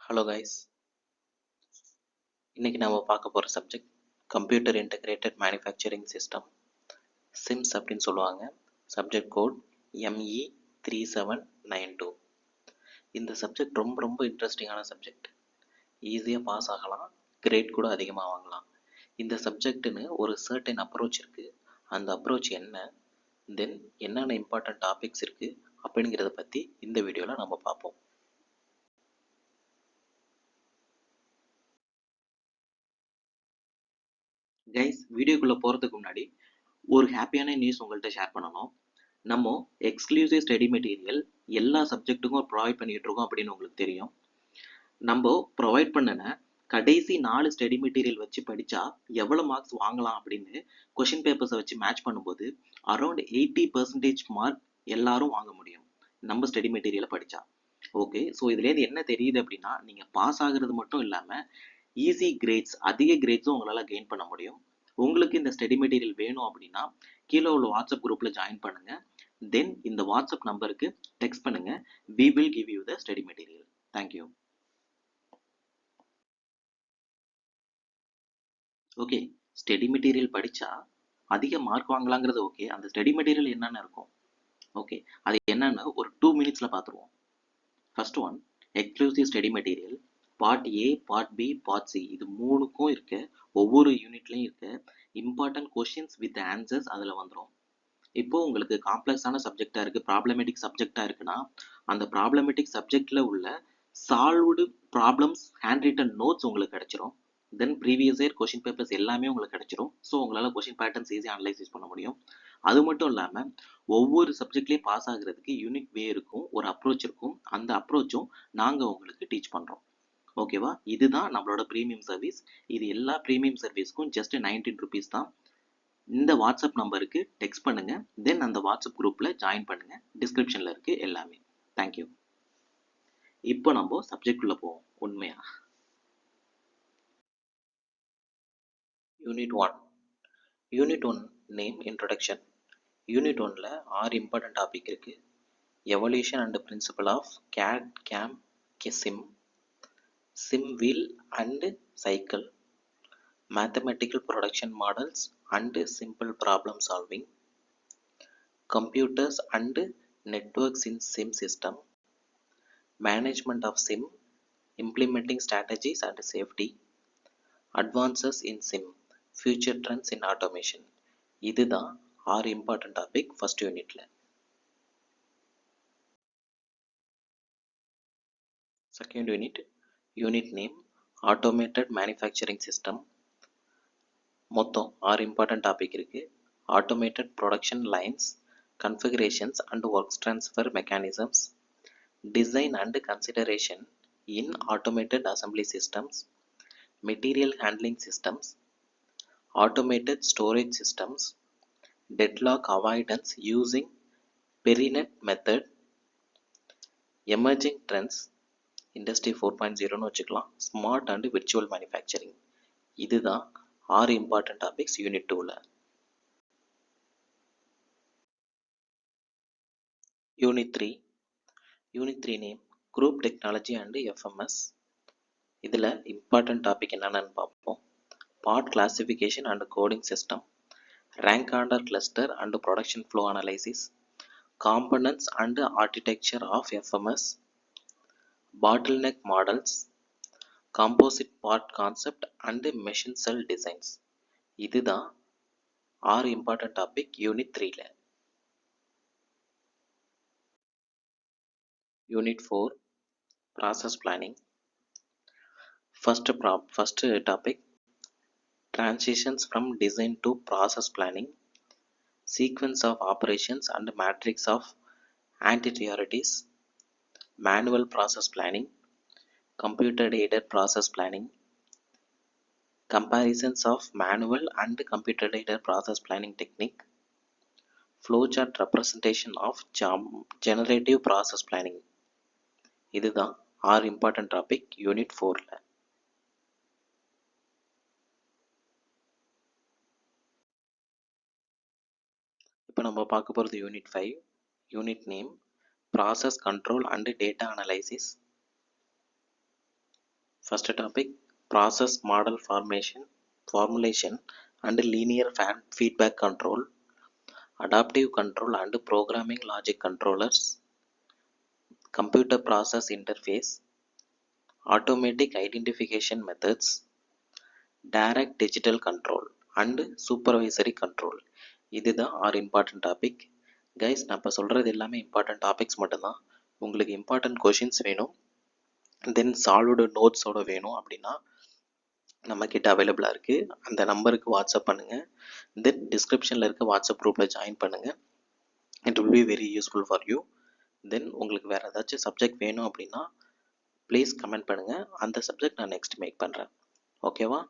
Hello guys, இன்னைக்கு நம்ம பார்க்க போகிற subject computer integrated manufacturing system, CIMS அப்படின்னு சொல்லுவாங்க. Subject code ME3792. இந்த சப்ஜெக்ட் ரொம்ப ரொம்ப இன்ட்ரெஸ்டிங்கான சப்ஜெக்ட். ஈஸியாக பாஸ் ஆகலாம், கிரேட் கூட அதிகமாக வாங்கலாம். இந்த சப்ஜெக்ட்டுன்னு ஒரு சர்டன் அப்ரோச் இருக்குது. அந்த அப்ரோச் என்ன, தென் என்னென்ன இம்பார்ட்டன்ட் டாபிக்ஸ் இருக்குது அப்படிங்கிறத பற்றி இந்த வீடியோவில் நம்ம பார்ப்போம். கைஸ், வீடியோக்குள்ளே போகிறதுக்கு முன்னாடி ஒரு ஹாப்பியான நியூஸ் உங்கள்கிட்ட ஷேர் பண்ணணும். நம்ம எக்ஸ்க்ளூசிவ் ஸ்டடி மெட்டீரியல் எல்லா சப்ஜெக்ட்டுக்கும் ப்ரொவைட் பண்ணிகிட்டு இருக்கோம் அப்படின்னு உங்களுக்கு தெரியும். நம்ம ப்ரொவைட் பண்ணின கடைசி 4 ஸ்டடி மெட்டீரியல் வச்சு படித்தா எவ்வளோ மார்க்ஸ் வாங்கலாம் அப்படின்னு கொஷின் பேப்பர்ஸை வச்சு மேட்ச் பண்ணும்போது அரௌண்ட் 80% மார்க் எல்லாரும் வாங்க முடியும் நம்ம ஸ்டடி மெட்டீரியலை படித்தா. ஓகே, ஸோ இதுலேருந்து என்ன தெரியுது அப்படின்னா, நீங்கள் பாஸ் ஆகுறது மட்டும் இல்லாமல் ஈஸி கிரேட்ஸ், அதிக கிரேட்ஸும் உங்களால் கெயின் பண்ண முடியும். உங்களுக்கு இந்த ஸ்டடி மெட்டீரியல் வேணும் அப்படின்னா கீழே உள்ள வாட்ஸ்அப் குரூப்பில் ஜாயின் பண்ணுங்க. தென் இந்த வாட்ஸ்அப் நம்பருக்கு டெக்ஸ்ட் பண்ணுங்க. we will give you the study material. thank you. Okay, study material படித்தா அதிக மார்க் வாங்கலாங்கிறது ஓகே. அந்த ஸ்டடி மெட்டீரியல் என்னென்ன இருக்கும், ஓகே, அது என்னென்னு ஒரு 2 மினிட்ஸில் பார்த்துருவோம். First one, exclusive study material. Part A, part B, part C, இது மூணுக்கும் இருக்க ஒவ்வொரு யூனிட்லையும் இருக்க இம்பார்ட்டன்ட் கொஷின்ஸ் வித் ஆன்சர்ஸ் அதில் வந்துடும். இப்போ உங்களுக்கு காம்ப்ளெக்ஸான சப்ஜெக்டாக இருக்குது, ப்ராப்ளமேட்டிக் சப்ஜெக்டாக இருக்குன்னா அந்த ப்ராப்ளமேட்டிக் சப்ஜெக்டில் உள்ள solved problems hand return notes உங்களுக்கு கிடச்சிரும். தென் ப்ரீவியஸ் இயர் கொஷின் பேப்பர்ஸ் எல்லாமே உங்களுக்கு கிடச்சிரும். ஸோ உங்களால் கொஷின் பேட்டர்ன்ஸ் ஈஸியாக அனலைசிஸ் பண்ண முடியும். அது மட்டும் இல்லாமல் ஒவ்வொரு சப்ஜெக்ட்லேயும் பாஸ் ஆகுறதுக்கு யூனிக் வே இருக்கும், ஒரு அப்ரோச் இருக்கும். அந்த அப்ரோச்சும் நாங்கள் உங்களுக்கு டீச் பண்ணுறோம். ஓகேவா, இதுதான் நம்மளோட ப்ரீமியம் சர்வீஸ். இது எல்லா ப்ரீமியம் சர்வீஸ்க்கும் ஜஸ்ட் 19 rupees தான். இந்த வாட்ஸ்அப் நம்பருக்கு டெக்ஸ்ட் பண்ணுங்க. தென் அந்த வாட்ஸ்அப் குரூப்ல ஜாயின் பண்ணுங்க. டிஸ்கிரிப்ஷன்ல இருக்கு எல்லாமே. தேங்க்யூ. இப்போ நம்ம சப்ஜெக்ட் உள்ள போவோம். உண்மையா unit 1. Unit 1 name introduction. Unit 1ல 6 இம்பார்ட்டன்ட் டாபிக் இருக்கு. Evolution and principle of CAD CAM CIM, CIM wheel and cycle, mathematical production models and simple problem solving, computers and networks in SIM system, management of SIM, implementing strategies and safety, advances in SIM, future trends in automation. இதுதான் 6 important topic first unitல. Second unit, unit name automated manufacturing system. மொத்தம் 6 important topic இருக்கு. Automated production lines, configurations and work transfer mechanisms, design and consideration in automated assembly systems, material handling systems, automated storage systems, deadlock avoidance using Perinet method, emerging trends, industry 4.0 வச்சுக்கலாம், smart and virtual manufacturing. இதுதான் 6 important topics unit 2ல. unit 3. unit 3 name group technology and FMS. இதில் important topic என்னென்னு பார்ப்போம். part classification and coding system, rank order cluster and production flow analysis, components and architecture of FMS, bottleneck models, composite part concept and machine cell designs. இதுதான் 6 important topic unit 3ல. unit 4 process planning. First topic, transitions from design to process planning, sequence of operations and matrix of anti-priorities, manual process planning, computer aided process planning, comparisons of manual and computer aided process planning technique, flowchart representation of generative process planning. இதுதான் 6 important topic unit 4ல. இப்போ நம்ம பார்க்க போகிறது unit 5. unit name process control and data analysis. First topic, process model formulation and linear feedback control, adaptive control and programming logic controllers, computer process interface, automatic identification methods, direct digital control and supervisory control. இதுதான் ஆறு important topic. Guys, நான் இப்போ சொல்கிறது எல்லாமே important topics மட்டும்தான். உங்களுக்கு important questions வேணும், தென் solved நோட்ஸோட வேணும் அப்படின்னா நம்மக்கிட்ட அவைலபிளாக இருக்குது. அந்த நம்பருக்கு வாட்ஸ்அப் பண்ணுங்கள். தென் டிஸ்கிரிப்ஷனில் இருக்க வாட்ஸ்அப் குரூப்பில் ஜாயின் பண்ணுங்கள். It will be very useful for you. Then உங்களுக்கு வேறு ஏதாச்சும் சப்ஜெக்ட் வேணும் அப்படின்னா ப்ளீஸ் கமெண்ட் பண்ணுங்கள். அந்த சப்ஜெக்ட் நான் நெக்ஸ்ட் மேக் பண்ணுறேன். ஓகேவா?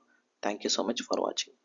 தேங்க்யூ ஸோ மச் ஃபார் வாட்சிங்.